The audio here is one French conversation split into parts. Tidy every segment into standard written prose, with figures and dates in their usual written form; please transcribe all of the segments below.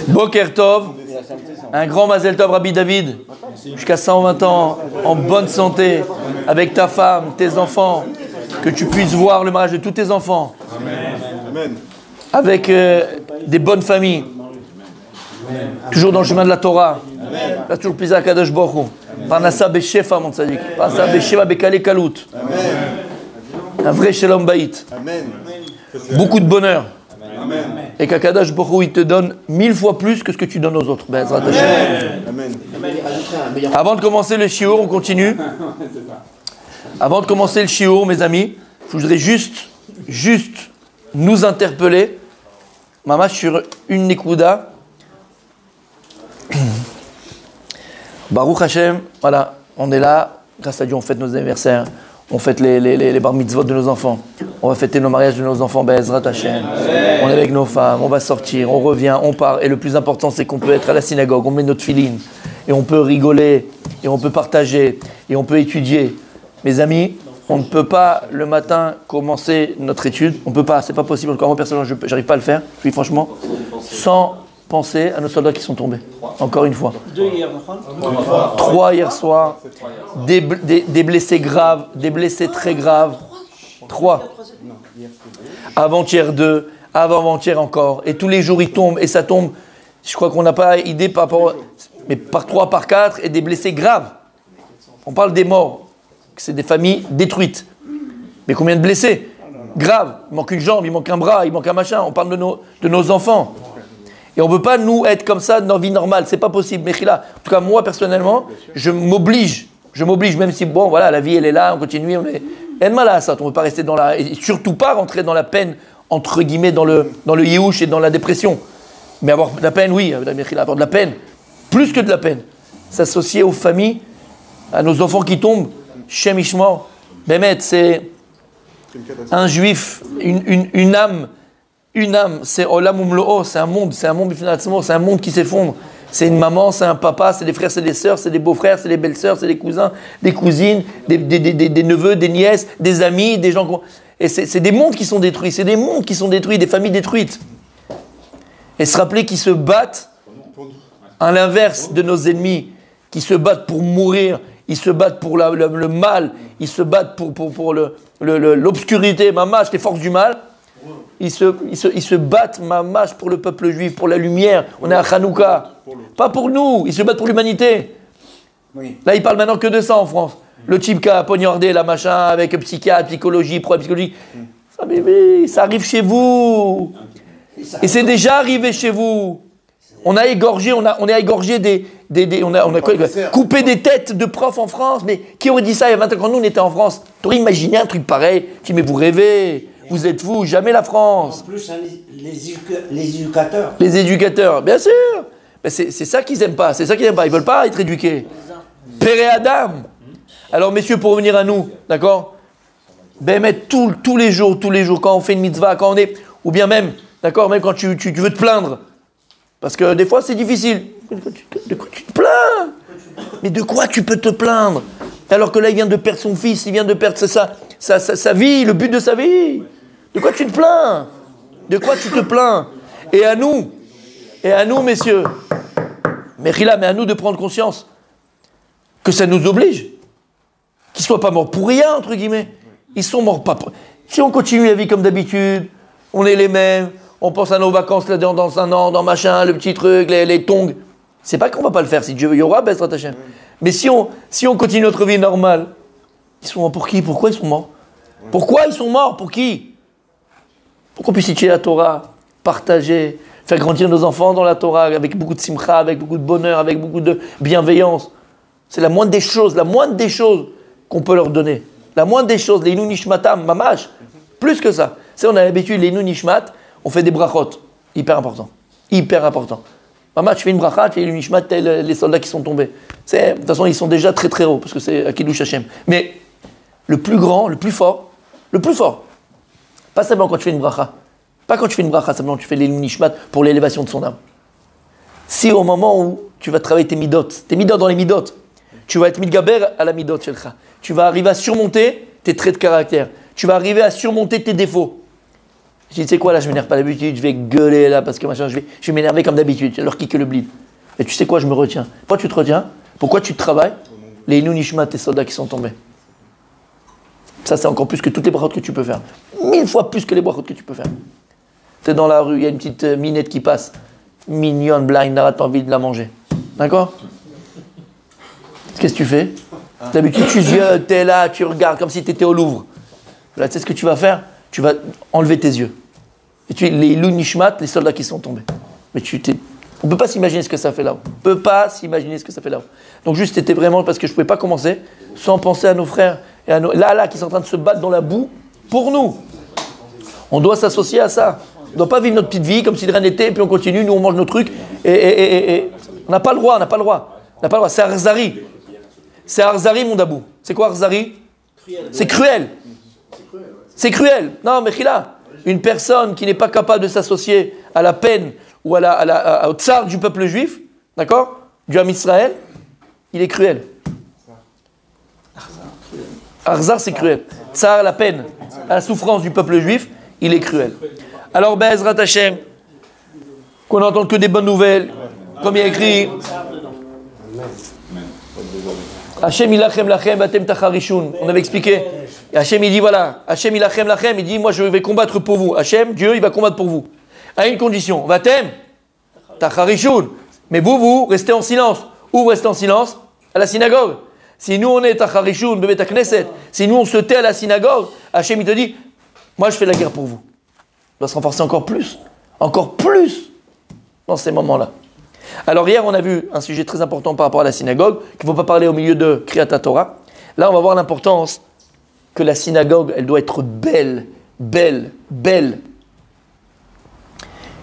Boker Tov, un grand Mazel Tov Rabbi David, jusqu'à 120 ans, en bonne santé, avec ta femme, tes enfants, que tu puisses voir le mariage de tous tes enfants, avec des bonnes familles, toujours dans le chemin de la Torah, là toujours plaisir à Kadosh Baruch Hu, Parnassa Beshefa mon tzadik, Parnassa Beshefa Bekale Kalout, un vrai Shalom Bayit, beaucoup de bonheur. Et qu'Akadosh Baruch Hu, il te donne 1000 fois plus que ce que tu donnes aux autres. Avant de commencer le shiur, on continue. Avant de commencer le shiur, mes amis, je voudrais juste nous interpeller, Mama, sur une nekuda. Baruch Hashem, voilà, on est là, grâce à Dieu, on fête nos anniversaires. On fête les bar mitzvot de nos enfants. On va fêter nos mariages de nos enfants. Be'ezrat Hashem. On est avec nos femmes. On va sortir. On revient. On part. Et le plus important, c'est qu'on peut être à la synagogue. On met notre filine. Et on peut rigoler. Et on peut partager. Et on peut étudier. Mes amis, on ne peut pas le matin commencer notre étude. On ne peut pas. C'est pas possible. Encore moi, personnellement, je n'arrive pas à le faire. Je dis franchement. Sans penser à nos soldats qui sont tombés. Encore une fois. 3 hier soir. Des blessés graves, des blessés très graves. 3. Avant-hier 2. Avant-hier encore. Et tous les jours ils tombent. Et ça tombe. Je crois qu'on n'a pas idée par rapport. Mais par 3, par 4. Et des blessés graves. On parle des morts. C'est des familles détruites. Mais combien de blessés? Graves. Il manque une jambe, il manque un bras, il manque un machin. On parle de nos enfants. Et on ne peut pas, nous, être comme ça dans la vie normale. C'est pas possible. Mechila. En tout cas, moi, personnellement, je m'oblige, même si, bon, voilà, la vie, elle est là, on continue, on est... Il y a de mal à ça. On ne peut pas rester dans la... Et surtout pas rentrer dans la peine, entre guillemets, dans le yiouch et dans la dépression. Mais avoir de la peine, oui, Mechila, avoir de la peine. Plus que de la peine. S'associer aux familles, à nos enfants qui tombent. Shem Ishmor. Bémet, c'est un juif, une âme. Une âme, c'est Olam Umlo'o, c'est un monde qui s'effondre. C'est une maman, c'est un papa, c'est des frères, c'est des sœurs, c'est des beaux-frères, c'est des belles-sœurs, c'est des cousins, des cousines, des neveux, des nièces, des amis, des gens... Et c'est des mondes qui sont détruits, des familles détruites. Et se rappeler qu'ils se battent à l'inverse de nos ennemis, qui se battent pour mourir, ils se battent pour le mal, ils se battent pour l'obscurité, mamash, les forces du mal. Ils se battent, mamash, pour le peuple juif, pour la lumière. On est à Hanouka. Pas pour nous, ils se battent pour l'humanité. Oui. Là, ils parlent maintenant que de ça en France. Le type qui a poignardé la machin avec psychiatre, psychologie, psychologie. Ça, bébé, ça arrive chez vous. Et c'est déjà arrivé chez vous. On a égorgé, on a égorgé on a coupé des têtes de profs en France. Mais qui aurait dit ça il y a 20 ans quand nous on était en France? Tu aurais imaginé un truc pareil? Tu dis, mais vous rêvez. Vous êtes fous, jamais la France. En plus, les éducateurs. Les éducateurs, bien sûr. Mais c'est ça qu'ils n'aiment pas. C'est ça qu'ils n'aiment pas. Ils ne veulent pas être éduqués. Père et Adam. Alors, messieurs, pour revenir à nous, d'accord? Ben, mais tous les jours, quand on fait une mitzvah, quand on est... Ou bien même, d'accord, même quand tu veux te plaindre. Parce que des fois, c'est difficile. De quoi tu te plains? Mais de quoi tu peux te plaindre? Alors que là, il vient de perdre son fils, il vient de perdre sa vie, le but de sa vie. De quoi tu te plains? De quoi tu te plains? Et à nous, messieurs, mais à nous de prendre conscience que ça nous oblige. Qu'ils ne soient pas morts pour rien, entre guillemets. Ils sont morts pas pour... Si on continue la vie comme d'habitude, on est les mêmes, on pense à nos vacances là, dans un an, dans machin, le petit truc, les tongs. C'est pas qu'on va pas le faire, si Dieu veut, il y aura Bezrat Hashem. Mais si on continue notre vie normale, ils sont morts pour qui? Pourquoi ils sont morts? Pourquoi ils sont morts? Pour qui? Pour qu'on puisse étudier la Torah, partager, faire grandir nos enfants dans la Torah, avec beaucoup de simcha, avec beaucoup de bonheur, avec beaucoup de bienveillance. C'est la moindre des choses qu'on peut leur donner. La moindre des choses, les Inu Nishmatam, mamash, plus que ça. C'est on a l'habitude, les Inu Nishmat, on fait des brachot, hyper important. Mamash, tu fais une bracha, tu fais Inu Nishmat, les soldats qui sont tombés. De toute façon, ils sont déjà très très hauts, parce que c'est Akidush Hashem. Mais le plus grand, le plus fort, pas simplement quand tu fais une bracha, simplement tu fais les nishmat pour l'élévation de son âme. Si au moment où tu vas travailler tes midot dans les midot, tu vas être midgaber à la midot shelcha, tu vas arriver à surmonter tes traits de caractère, tu vas arriver à surmonter tes défauts. Je dis, tu sais quoi, là, je m'énerve pas d'habitude, je vais gueuler là, parce que machin, je vais m'énerver comme d'habitude, leur kicker le bleed. Et tu sais quoi, je me retiens. Pourquoi tu te retiens? Pourquoi tu travailles? Les Inou Nishmat, tes soldats qui sont tombés. Ça, c'est encore plus que toutes les brachot que tu peux faire. 1000 fois plus que les brachot que tu peux faire. Tu es dans la rue, il y a une petite minette qui passe. Mignonne, blind, n'arrête pas envie de la manger. D'accord? Qu'est-ce que tu fais? D'habitude, tu ziotes, t'es là, tu regardes comme si tu étais au Louvre. Là, tu sais ce que tu vas faire? Tu vas enlever tes yeux. Et tu les Inou Nishmat, les soldats qui sont tombés. Mais on ne peut pas s'imaginer ce que ça fait là-haut. On ne peut pas s'imaginer ce que ça fait là-haut. Donc juste, c'était vraiment parce que je ne pouvais pas commencer sans penser à nos frères et à nos là qui sont en train de se battre dans la boue pour nous. On doit s'associer à ça. On ne doit pas vivre notre petite vie comme si de rien n'était, et puis on continue, nous on mange nos trucs, et on n'a pas le droit, on n'a pas le droit. On n'a pas le droit. C'est Arzari. C'est Arzari, mon dabou. C'est quoi Arzari? C'est cruel. C'est cruel. Non, mais Khila, une personne qui n'est pas capable de s'associer à la peine ou au tsar du peuple juif, d'accord, du Ham Israël, il est cruel. Arzar, c'est cruel. Tsar, la peine, la souffrance du peuple juif, il est cruel. Alors, Be'ezrat Hashem, qu'on n'entende que des bonnes nouvelles, comme il y a écrit, Hashem ilachem lachem batem tacharishun. On avait expliqué. Et Hashem, il dit voilà, Hashem ilachem lachem, il dit moi je vais combattre pour vous. Hashem, Dieu, il va combattre pour vous. À une condition, batem tacharishun. Mais vous restez en silence. Où vous restez en silence? À la synagogue. Si nous on est tacharishun, bebet knesset, si nous on se tait à la synagogue, Hashem il te dit moi je fais la guerre pour vous. On doit se renforcer encore plus dans ces moments-là. Alors hier, on a vu un sujet très important par rapport à la synagogue, qu'il ne faut pas parler au milieu de Kriyat Torah. Là, on va voir l'importance que la synagogue, elle doit être belle, belle, belle.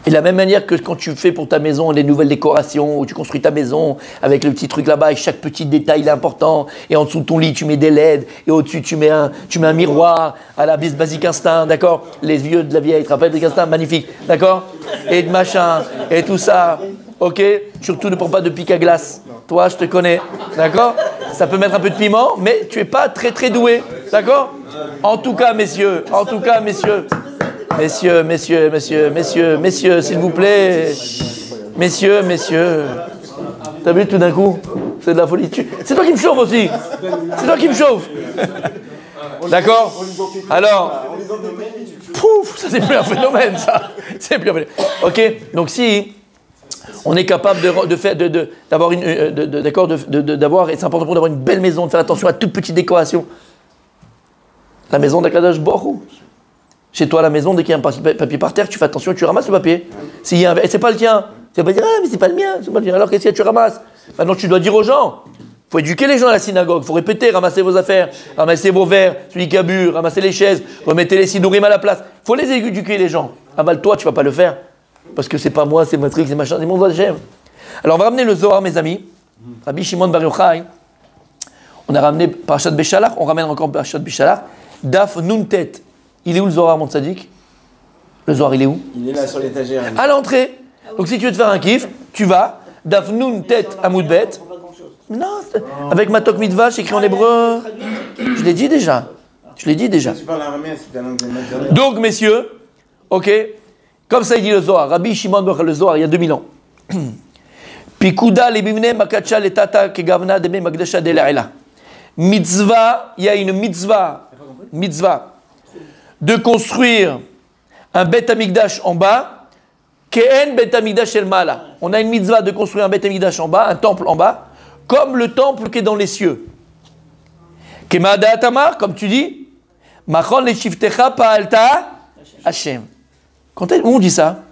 Et de la même manière que quand tu fais pour ta maison les nouvelles décorations, où tu construis ta maison avec le petit truc là-bas, et chaque petit détail est important, et en dessous de ton lit, tu mets des LED, et au-dessus, tu mets un miroir à la Basic Instinct, d'accord? Les vieux de la vieille, tu te rappelles Basic Instinct, magnifique, d'accord? Et de machin, et tout ça. Ok, surtout ne prends pas de pic à glace. Toi, je te connais, d'accord? Ça peut mettre un peu de piment, mais tu es pas très très doué, d'accord? En tout cas, messieurs, s'il vous plaît, messieurs. T'as vu tout d'un coup? C'est de la folie. C'est toi qui me chauffe aussi. C'est toi qui me chauffe. D'accord? Alors, pouf, ça c'est plus un phénomène, ça. C'est plus un phénomène. Ok, donc si on est capable d'avoir, et c'est important pour d'avoir une belle maison, de faire attention à toute petite décoration. La maison d'Akadosh Baruch Hu. Chez toi, à la maison, dès qu'il y a un papier par terre, tu fais attention, tu ramasses le papier. S'il y a et c'est pas le tien. Tu vas pas dire, ah, mais c'est pas le mien. C'est pas le tien. Alors qu'est-ce que tu ramasses? Maintenant, tu dois dire aux gens. Il faut éduquer les gens à la synagogue. Il faut répéter, ramassez vos affaires, ramassez vos verres, celui qui a bu, ramassez les chaises, remettez les sidourim à la place. Il faut les éduquer, les gens. Ah bah, toi, tu vas pas le faire. Parce que c'est pas moi, c'est Matrix, c'est machin, c'est mon Hachem. Alors, on va ramener le Zohar, mes amis. Rabbi Shimon Bar Yochai. On a ramené Parashat Beshalach, on ramène encore Parashat Beshalach. Daf Nuntet. Il est où le Zohar, mon tzaddik? Le Zohar, il est où? Il est là sur l'étagère. À l'entrée. Donc si tu veux te faire un kiff, tu vas, Daf Nuntet Amoudbet. Non, avec Matok Mitzvah, c'est écrit en hébreu. Je l'ai dit déjà. Tu parles araméen, c'est ta langue de maternelle. Donc, messieurs, ok, comme ça il dit le Zohar, Rabbi Shimon Bar le Zohar, il y a 2000 ans. Pikuda lebimne makacha letata kegavna deme magdasha de la'ila. Mitzvah, il y a une mitzvah de construire un Bet Hamikdash en bas, Ke'en Bet Hamikdash el Mala. On a une mitzvah de construire un Bet Hamikdash en bas, un temple en bas, comme le temple qui est dans les cieux. Kemada Atamar, comme tu dis, Machon le Shiftecha Pa'alta Hashem. Où on dit ça?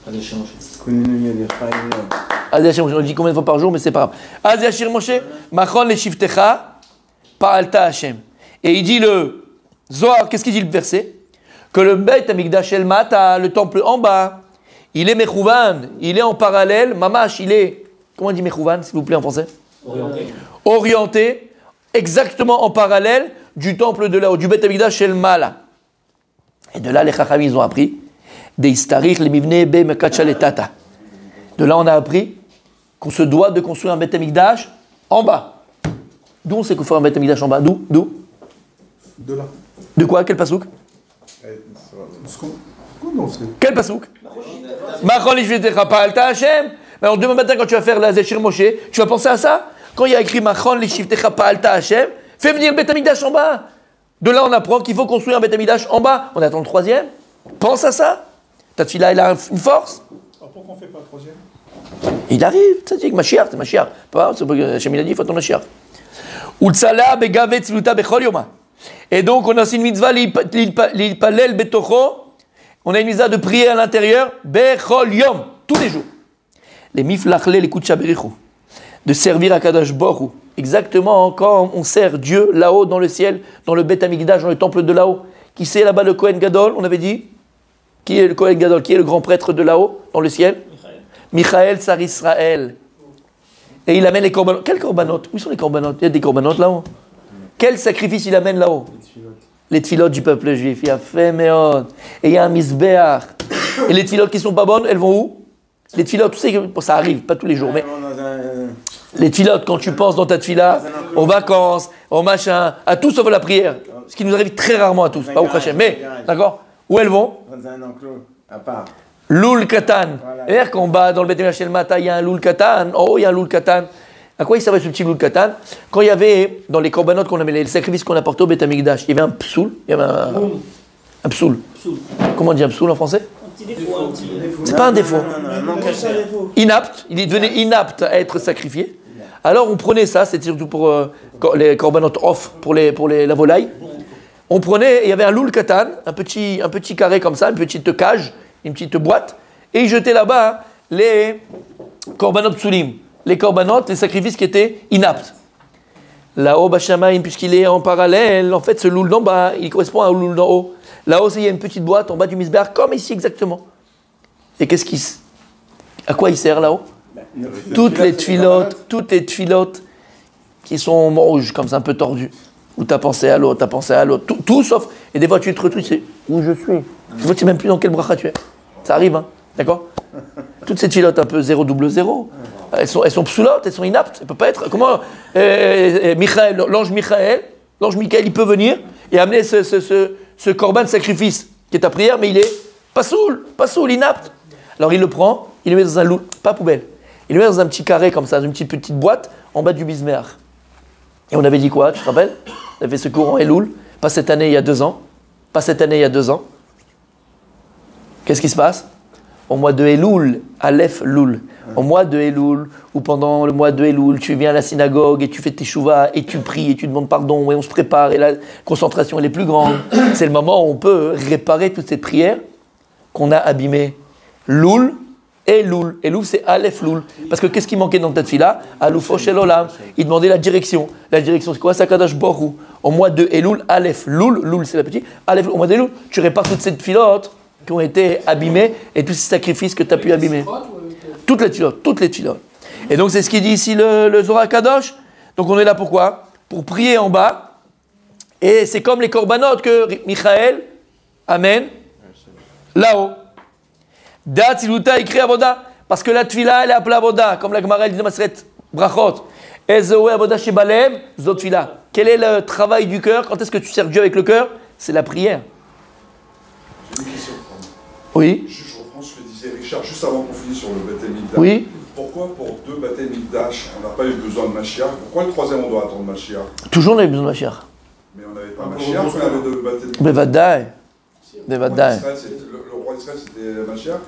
On dit combien de fois par jour, mais c'est pas grave. Aziyashir Moshe, Machon le Shiftecha Pa'alta Hashem. Et il dit le Zohar, qu'est-ce qu'il dit le verset? Que le Beit Hamikdash El Mata, le temple en bas, il est Mechouvan, il est en parallèle, Mamash, il est, comment on dit Mechouvan, s'il vous plaît en français? Orienté, exactement en parallèle du temple de là-haut, du Beit Hamikdash El Mala. Et de là, les Chachamim, ils ont appris, des Istarich, les Mivne, Be Mekacha, les Tata. De là, on a appris qu'on se doit de construire un Beit Hamikdash en bas. D'où on sait qu'il faut un Beit Hamikdash en bas? D'où? De là. De quoi? Quel pasouk? Quel pasouk? Machon lishvitecha pa'alta Hashem. Alors demain matin, quand tu vas faire la Zéchir Moshe, tu vas penser à ça? Quand il y a écrit Machon lishvitecha pa'alta Hashem, fais venir le Beth Amikdash en bas. De là, on apprend qu'il faut construire un Beth Amikdash en bas. On attend le troisième. Pense à ça. Ta tefila, elle a une force. Alors pourquoi on ne fait pas le troisième? Il arrive, ça dit que Mashiach, c'est Mashiach. Hachem il a dit, il faut attendre Mashiach. Utsala begavet tzluta bechol yoma. Et donc, on a aussi une mitzvah, l'ipalel betocho. On a une mitzvah de prier à l'intérieur, bechol yom, tous les jours. Les miflachle, les kutcha berichu. De servir à Kadosh Baruch Hu. Exactement quand on sert Dieu là-haut dans le ciel, dans le Beth Amikdash, dans le temple de là-haut. Qui c'est là-bas le Kohen Gadol, on avait dit? Qui est le Kohen Gadol? Qui est le grand prêtre de là-haut, dans le ciel? Michael Sar Israël. Et il amène les corbanotes. Quels corbanotes? Où sont les corbanotes? Il y a des corbanotes là-haut. Quel sacrifice il amène là-haut? Les tfilotes du peuple juif. Il y a fait meod. Et il y a un misbéach. Et les tfilotes qui ne sont pas bonnes, elles vont où? Les tfilotes, tu sais, ça arrive, pas tous les jours, mais les tfilotes, quand tu penses dans ta tfila, aux vacances, au machin, à tout sauf la prière. Ce qui nous arrive très rarement à tous, pas au Hachem. Mais, d'accord? Où elles vont? Dans un enclos, à part. Loul Katan. C'est-à-dire qu'en bas, dans le Beth Amikdash Mata, il y a un Loul Katan. En haut, il y a un Loul Katan. À quoi il servait ce petit Loul Katan? Quand il y avait, dans les corbanotes qu'on avait, les sacrifices qu'on apportait au Beth Amikdash, il y avait un psoul. Il y avait un psoul. Comment on dit un psoul en français? Un petit défaut. C'est pas un défaut. Non, Inapte. Il devenait inapte à être sacrifié. Alors on prenait ça, c'était surtout pour les corbanotes off, pour la volaille. On prenait, il y avait un Loul Katan, un petit carré comme ça, une petite cage, une petite boîte, et ils jetaient là-bas les corbanotes psulim, les corbanotes, les sacrifices qui étaient inaptes. Là-haut, Bachamaïm, puisqu'il est en parallèle, en fait, ce loul d'en bas, il correspond à un loul d'en haut. Là-haut, il y a une petite boîte en bas du misbéach, comme ici exactement. Et à quoi il sert là-haut? Toutes les tfilotes qui sont rouges, comme ça, un peu tordues. Où tu as pensé à l'autre, tout sauf. Et des fois, tu te retrouves, c'est où je suis. Des fois, tu sais même plus dans quel bracha tu es. Ça arrive, hein, d'accord? Toutes ces tfilotes un peu 000, elles sont psoulotes, elles sont inaptes. Elles peuvent pas être. Comment l'ange Michael, il peut venir et amener ce corban de sacrifice qui est ta prière, mais il est pas soul, inapte. Alors il le prend, il le met dans un loup, pas poubelle. Il le met dans un petit carré comme ça, dans une petite boîte en bas du bisméach. Et on avait dit quoi, tu te rappelles? On avait fait ce courant Elul, pas cette année, il y a 2 ans. Qu'est-ce qui se passe? Au mois de Elul, Aleph Lul. Au mois de Elul, ou pendant le mois de Elul, tu viens à la synagogue et tu fais tes chouvas et tu pries et tu demandes pardon et on se prépare et la concentration elle est plus grande. C'est le moment où on peut réparer toutes ces prières qu'on a abîmées. Lul et Lul. Et Lul, c'est Aleph Lul. Parce que qu'est-ce qui manquait dans ta tefila? Aloufo shel olam. Il demandait la direction. La direction, c'est quoi? Sakadosh Baruch Hu. Au mois de Elul, Aleph Lul. Lul, c'est la petite. Aleph, au mois de Elul, tu répares toutes ces tfilotes qui ont été abîmées et tous ces sacrifices que tu as pu abîmer. Toutes les tfilotes. Et donc, c'est ce qu'il dit ici le Zohar Kadosh. Donc, on est là pourquoi? Pour prier en bas. Et c'est comme les corbanotes que Michael amène là-haut. Dat siluta écrit avoda, parce que la tfila elle est appelée avoda, comme la Gemara dit dans Maseret Brachot. Ezoé avoda shebalev zot tfila. Quel est le travail du cœur? Quand est-ce que tu sers Dieu avec le cœur? C'est la prière. J'ai une question. Oui. Je reprends ce que disait Richard juste avant qu'on finisse sur le Beth Amikdash. Oui. Pourquoi pour 2 Beth Amikdash on n'a pas eu besoin de Mashiach? Pourquoi le 3e on doit attendre Mashiach? Toujours on avait besoin de Mashiach. Mais on n'avait pas Mashiach, on avait 2 Beth Amikdash. Bevadaï. Le roi d'Israël c'était Mashiach?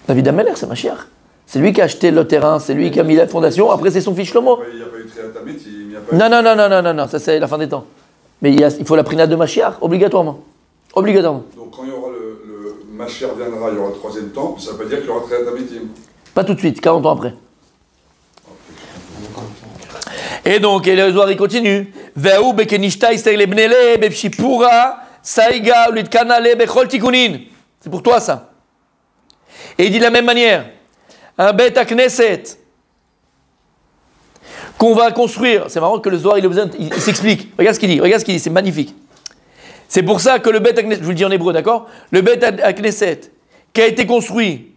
David Ameler, c'est Mashiach. C'est lui qui a acheté le terrain, c'est lui qui a mis la fondation, après c'est son fils Shlomo. Il n'y a pas eu Triatamit, il n'y a pas Non, ça c'est la fin des temps. Mais il faut la prina de Mashiach, obligatoirement. Donc quand il y aura le Mashiach viendra, il y aura le 3e temple, ça veut dire qu'il y aura Triatamit. Pas tout de suite, 40 ans après. Et donc, et le Zohar il continue. Ve'u bekenishta ister lebnele bepshipura saiga ulitkanale bechol tikunin. C'est pour toi ça. Et il dit de la même manière, un Beth Knesset qu'on va construire. C'est marrant que le Zohar il s'explique. Regarde ce qu'il dit, c'est magnifique. C'est pour ça que le Beth Knesset, je vous le dis en hébreu, d'accord? Le Beth Knesset qui a été construit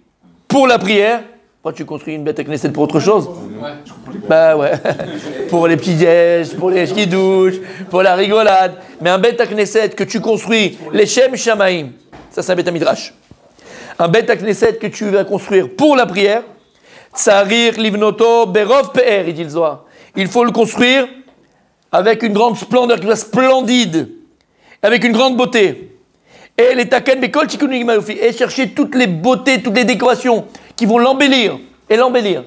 pour la prière. Pourquoi tu construis une Beth Knesset pour autre chose? Bah ouais. Pour les petits déj, pour les ch'kidouches, pour la rigolade. Mais un Bet Knesset que tu construis, les Shem Shamaim, ça c'est un Bet Midrash. Un Bet Knesset que tu vas construire pour la prière, Tsarir Livnoto Berov Pe'er, il dit le Zohar. Il faut le construire avec une grande splendeur, qui soit splendide, avec une grande beauté. Et les taken bekol tikunim maoufi, et chercher toutes les beautés, toutes les décorations qui vont l'embellir et l'embellir.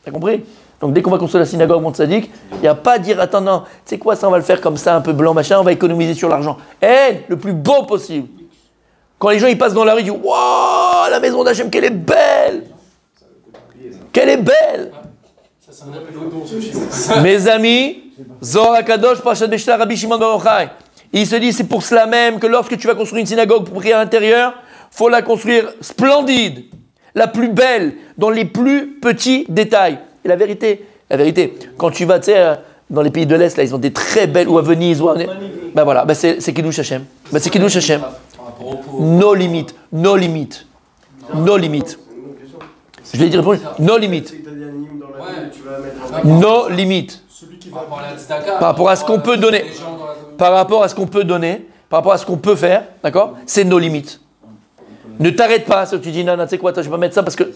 T'as compris? Donc dès qu'on va construire la synagogue Mont Tzadik, il n'y a pas à dire attends non, tu sais quoi, ça on va le faire comme ça, un peu blanc machin, on va économiser sur l'argent. Le plus beau possible. Quand les gens ils passent dans la rue, ils disent waouh, la maison d'Hachem, qu'elle est belle, qu'elle est belle. Mes amis, Zohar Kadosh, Parashat Beshla, Rabbi Shimon Bar Yochai. Il se dit, c'est pour cela même que lorsque tu vas construire une synagogue pour prier à l'intérieur, il faut la construire splendide, la plus belle, dans les plus petits détails. Et la vérité, quand tu vas, tu sais, dans les pays de l'Est, là, ils ont des très belles, ou à Venise, ou à... Ben voilà, ben c'est Kiddush Hashem. Ben c'est Kiddush Hashem. No limit, no limit, no limit. Je vais dire, no limit. No limit. Par rapport à ce qu'on peut donner, par rapport à ce qu'on peut donner, par rapport à ce qu'on peut faire, d'accord? C'est nos limites. Ne t'arrête pas, ce que tu dis, non, tu sais quoi, je vais pas mettre ça parce que,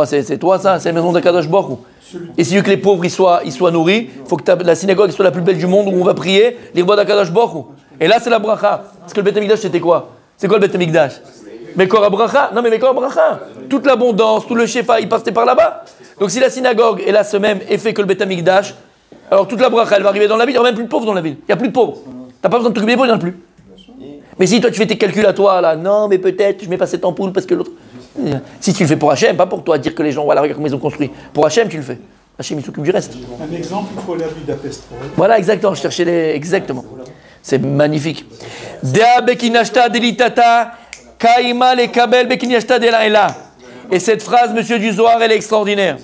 c'est toi ça, c'est la maison d'Akadosh Baruch Hu. Et si tu veux que les pauvres ils soient nourris, il faut que la synagogue soit la plus belle du monde où on va prier, les rois d'Akadosh Baruch Hu. Et là c'est la bracha. Parce que le Beth Amikdash c'était quoi? C'est quoi le Beth Amikdash? Mekor bracha. Non mais Mekor bracha. Toute l'abondance, tout le shefa, il passait par là-bas. Donc si la synagogue est là ce même effet que le Beth Amikdash, alors toute la bracha, elle va arriver dans la ville, il n'y aura même plus de pauvres dans la ville. Il n'y a plus de pauvres. Tu n'as pas besoin de t'occuper des pauvres, il n'y en a plus. Mais si toi tu fais tes calculs à toi, là, non mais peut-être je mets pas cette ampoule parce que l'autre... Si tu le fais pour Hachem, pas pour toi, dire que les gens, voilà, regarde comment ils ont construit. Pour Hachem, tu le fais. Hachem, il s'occupe du reste. Un exemple, il faut aller à Budapest. Voilà, exactement, je cherchais les... Exactement. C'est magnifique. Dea bekinashta delitata, kaima le kabel bekinashta delaila. Et cette phrase, monsieur du Zohar, elle est extraordinaire.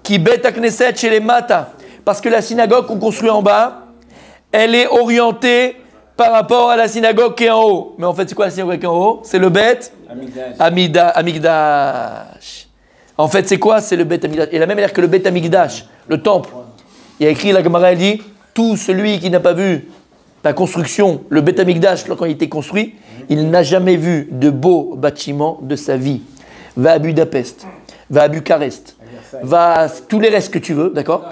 Qui bet Knesset chez les Mata. Parce que la synagogue qu'on construit en bas, elle est orientée par rapport à la synagogue qui est en haut. Mais en fait, c'est quoi la synagogue qui est en haut? C'est le Bet Amigdash. En fait, c'est quoi? C'est le Bet Amigdash. Et la même manière que le Bet Amigdash, le temple, il y a écrit, la Gemara, elle dit, tout celui qui n'a pas vu la construction, le Bet Amigdash, quand il était construit, il n'a jamais vu de beau bâtiment de sa vie. Va à Budapest, va à Bucarest, va à tous les restes que tu veux, d'accord?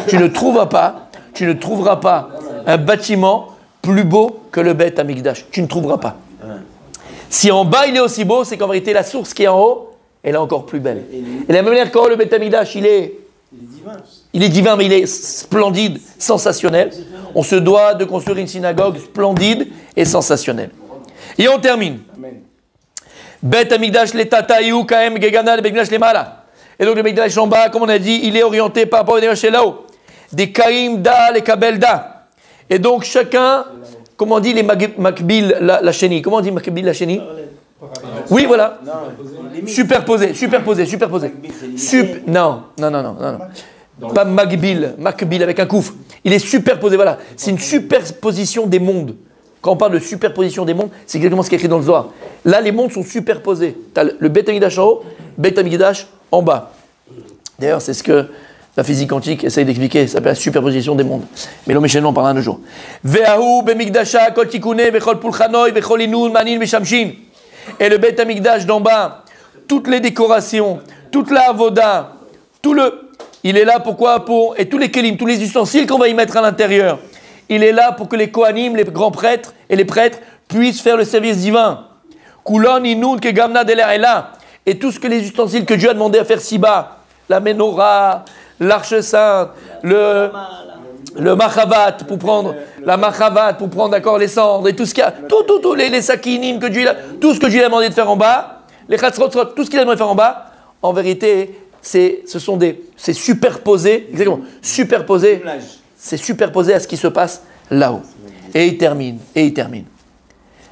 Tu ne trouveras pas un bâtiment plus beau que le Bet Amigdash. Tu ne trouveras pas. Si en bas il est aussi beau, c'est qu'en vérité la source qui est en haut, elle est encore plus belle. Et de la même manière qu'en haut le Bet Amigdash, il est divin, mais il est splendide, sensationnel. On se doit de construire une synagogue splendide et sensationnelle. Et on termine. Bet Amigdash le tataïou kaem gegana le Begdash le mala. Et donc le Begdash en bas, comme on a dit, il est orienté par rapport au Begdash là-haut. Des kaim da les kabel da. Et donc chacun, comment on dit les makbil la chénie? Comment on dit makbil la chénie? Oui, voilà. Superposé. Non. Pas makbil avec un kouf. Il est superposé, voilà. C'est une superposition des mondes. Quand on parle de superposition des mondes, c'est exactement ce qui est écrit dans le Zohar. Là, les mondes sont superposés. Tu as le Bet Amikdash en haut, Bet Amikdash en bas. D'ailleurs, c'est ce que la physique quantique essaye d'expliquer. Ça s'appelle la superposition des mondes. Mais l'homme échelle, on en parlera un jour. Ve'ahu be'mikdasha kol tikune ve'chol pulchanoi ve'chol inun manin ve'shamshin. Et le Bet Amikdash d'en bas, toutes les décorations, toute la avoda, il est là pourquoi? Et tous les kelim, tous les ustensiles qu'on va y mettre à l'intérieur. Il est là pour que les Kohanim, les grands prêtres et les prêtres puissent faire le service divin. Kulon inun ke gamna delerela. Et tout ce que les ustensiles que Dieu a demandé à faire si bas, la menorah, l'arche sainte, le machavat pour prendre d'accord les cendres et tout ce qu'il y a, tout les sakinim que Dieu tout ce que Dieu a demandé de faire en bas, les chatzrotzrot, tout ce qu'il a demandé de faire en bas, en vérité, c'est superposé, exactement, superposé. C'est superposé à ce qui se passe là-haut. Et il termine.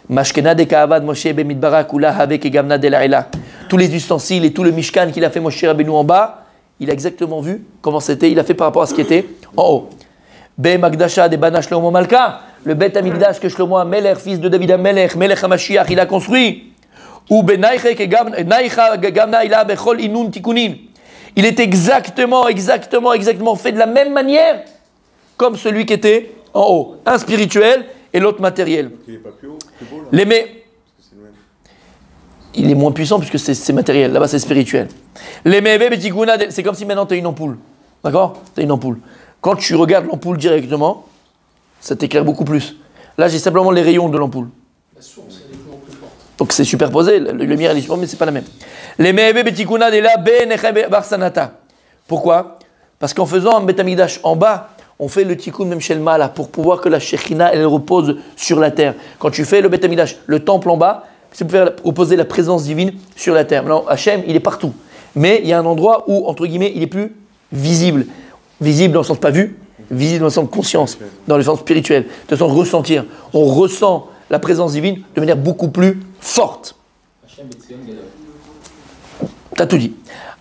Mashkena de Ka'avad Moshe Bemidbarak Ula Havek et Gamna de Laila. Tous les ustensiles et tout le Mishkan qu'il a fait Moshe Rabbeinu en bas, il a exactement vu comment c'était, il a fait par rapport à ce qui était en haut. Be Magdasha de Bana Shlomo Malka, le Bet Amigdash que Shlomo Amelech, fils de David Amelech, Melech HaMashiach, il a construit. Ou Benaiche que Gamna Ila Bechol Inun Tikunin. il est exactement fait de la même manière comme celui qui était en haut. Un spirituel et l'autre matériel. Il est pas plus haut, plus beau là. Les mais, Parce que c'est le même. il est moins puissant puisque c'est matériel. Là-bas, c'est spirituel. Les meve betikuna, c'est comme si maintenant tu as une ampoule. D'accord? Tu as une ampoule. Quand tu regardes l'ampoule directement, ça t'éclaire beaucoup plus. Là, j'ai simplement les rayons de l'ampoule. La source, elle est toujours plus forte. Donc c'est superposé, la lumière elle est superposée, mais c'est pas la même. Les meve betikuna de la be barsanata. Pourquoi? Parce qu'en faisant un betamigdash en bas, on fait le tikkun même chez le mal pour pouvoir que la Shekhina elle repose sur la terre. Quand tu fais le betamigdash, le temple en bas, c'est pour faire reposer la présence divine sur la terre. Maintenant, Hachem, il est partout. Mais il y a un endroit où, entre guillemets, il est plus visible. Visible dans le sens pas vu, visible dans le sens conscience, dans le sens spirituel, dans le sens ressentir. On ressent la présence divine de manière beaucoup plus forte. T'as tout dit.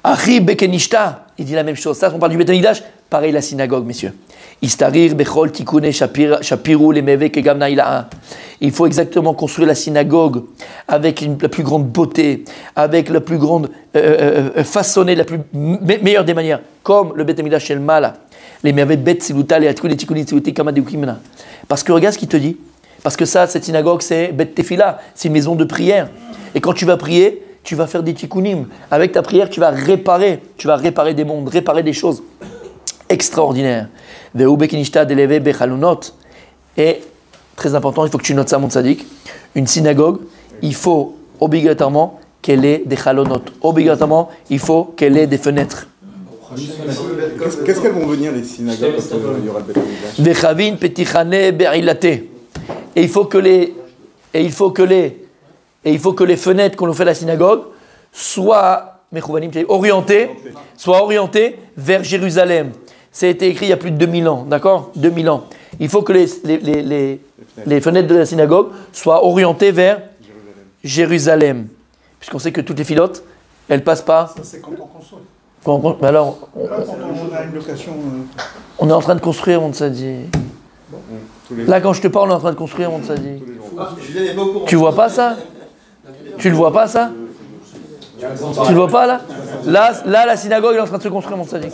Achi bekenishta, il dit la même chose. Ça, on parle du Beth Amikdash, pareil la synagogue, messieurs. Istarir bechol tikune shapiru lemeve kegam na'ila'a. Il faut exactement construire la synagogue avec la plus grande beauté, avec la plus grande façonnée, la plus meilleure des manières, comme le Beth Amikdash shel Mala. Les meve bet siluta le atkun tikuni siluti kama deukimna. Parce que regarde ce qu'il te dit. Parce que ça, cette synagogue, c'est Bet Tefila, c'est une maison de prière. Et quand tu vas prier, tu vas faire des tikkunim. Avec ta prière, tu vas réparer des mondes, réparer des choses extraordinaires. Et très important, il faut que tu notes ça, mon tzaddik. Une synagogue, il faut obligatoirement qu'elle ait des chalonot. Obligatoirement, il faut qu'elle ait des fenêtres. Qu'est-ce qu'elles vont venir les synagogues quand il y aura le Beth Amikdash? Vechavin petichane be'ilate. Et il faut que les fenêtres qu'on nous fait à la synagogue soient orientées vers Jérusalem. Ça a été écrit il y a plus de 2000 ans, d'accord? 2000 ans. Il faut que les fenêtres de la synagogue soient orientées vers Jérusalem. Puisqu'on sait que toutes les filotes, elles passent par... Ça, c'est quand on construit. Alors, Là, quand on a une location. on est en train de construire, mon tzaddik. Là, quand je te parle, on est en train de construire, mon tzaddik. Tu vois pas ça? Tu le vois pas, ça? Tu le vois pas, là? Là, la synagogue est en train de se construire, mon tzaddik.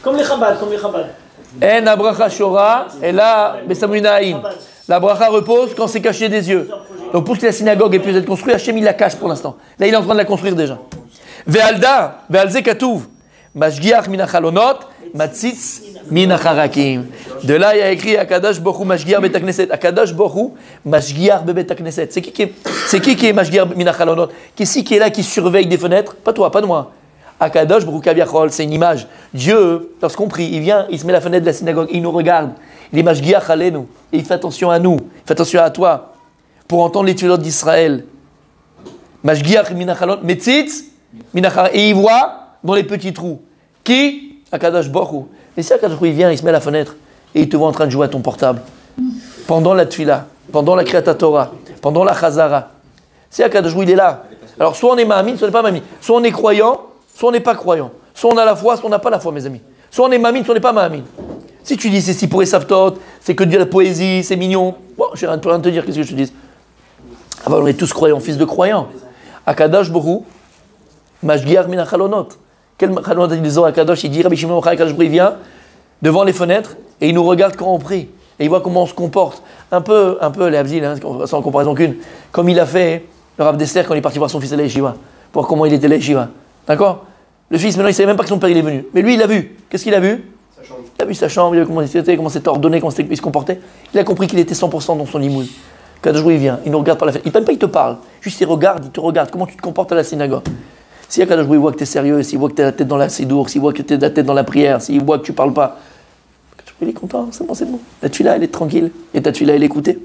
Comme les Chabad. En abracha shora, et là, besamunaïm. La bracha repose quand c'est caché des yeux. Donc pour que la synagogue ait pu être construite, Hachem il la cache pour l'instant. Là, il est en train de la construire déjà. Ve'alda, ve'alze katuv, mashgiach min hachalonot, matzitz min hacharakim. De là, il y a écrit Akadosh Bohu mashgiach bet hakneset. Akadosh Bohu mashgiach bet hakneset. C'est qui est mashgiach min hachalonot? Qui est là, qui surveille des fenêtres? Pas toi, pas de moi. Akadosh Bohu kaviachol, c'est une image. Dieu, lorsqu'on prie, il vient, il se met à la fenêtre de la synagogue, il nous regarde. Il est mashgiach alenu. Et il fait attention à nous, il fait attention à toi. Pour entendre les tuiles d'Israël. Mashgiach minachalot, metzitz minachar. Et il voit dans les petits trous. Qui? Akadosh Bohu. Et si Akadosh Bohu vient, il se met à la fenêtre et il te voit en train de jouer à ton portable. Pendant la tfila, pendant la Kriyat Torah, pendant la Chazara. Si Akadosh Bohu il est là. Alors soit on est mamine, soit on n'est pas mamine. Soit on est croyant, soit on n'est pas croyant. Soit on a la foi, soit on n'a pas la foi, mes amis. Soit on est mamine, soit on n'est pas mamine. Si tu dis c'est si pour les savtot, c'est que de la poésie, c'est mignon. Bon, je n'ai rien à te dire, qu'est-ce que je te dis? Ah ben, on est tous croyants, fils de croyants. Akadosh Bohu, mashgiach min hachalonot. Quel chalonot il dit Akadosh? Il dit Rabbi Shimon Akadosh Bohu vient devant les fenêtres et il nous regarde quand on prie. Et il voit comment on se comporte. Un peu les Abdil, hein, sans comparaison qu'une. Comme il a fait le Rav Dessler quand il est parti voir son fils à la Yeshiva. Pour voir comment il était à la Yeshiva. D'accord? Le fils, maintenant, il ne savait même pas que son père il est venu. Mais lui, il l'a vu. Qu'est-ce qu'il a vu? Il a vu sa chambre, il a vu comment c'était ordonné, comment il se comportait. Il a compris qu'il était 100% dans son limoud. Kadosh Bohu il vient, il nous regarde par la fenêtre. Il ne pas, il te parle. Juste il te regarde. Comment tu te comportes à la synagogue? Si Kadosh Bohu voit que tu es sérieux, s'il voit que tu as la tête dans la sidour, s'il voit que tu as la tête dans la prière, s'il voit que tu ne parles pas, Kadosh Bohu il est content, c'est bon. La tefila, elle est tranquille. Et ta tefila, elle est écoutée.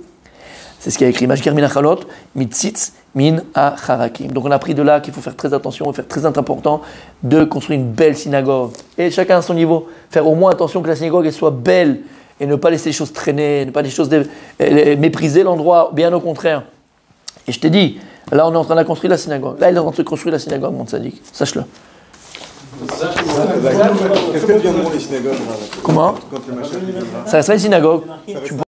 C'est ce qu'il y a écrit. Mashgiach min hachalot, mitzitz min hacharakim. Donc on a appris de là qu'il faut faire très attention, faire très important de construire une belle synagogue. Et chacun à son niveau. Faire au moins attention que la synagogue elle soit belle et ne pas laisser les choses traîner, ne pas laisser les choses mépriser l'endroit, bien au contraire. Et je t'ai dit, là on est en train de construire la synagogue. Là il est en train de se construire la synagogue, mon tzaddik. Sache-le. Qu'est-ce que deviendront les synagogues? Comment? Quand le Mashiach viendra? Ça restera une synagogue.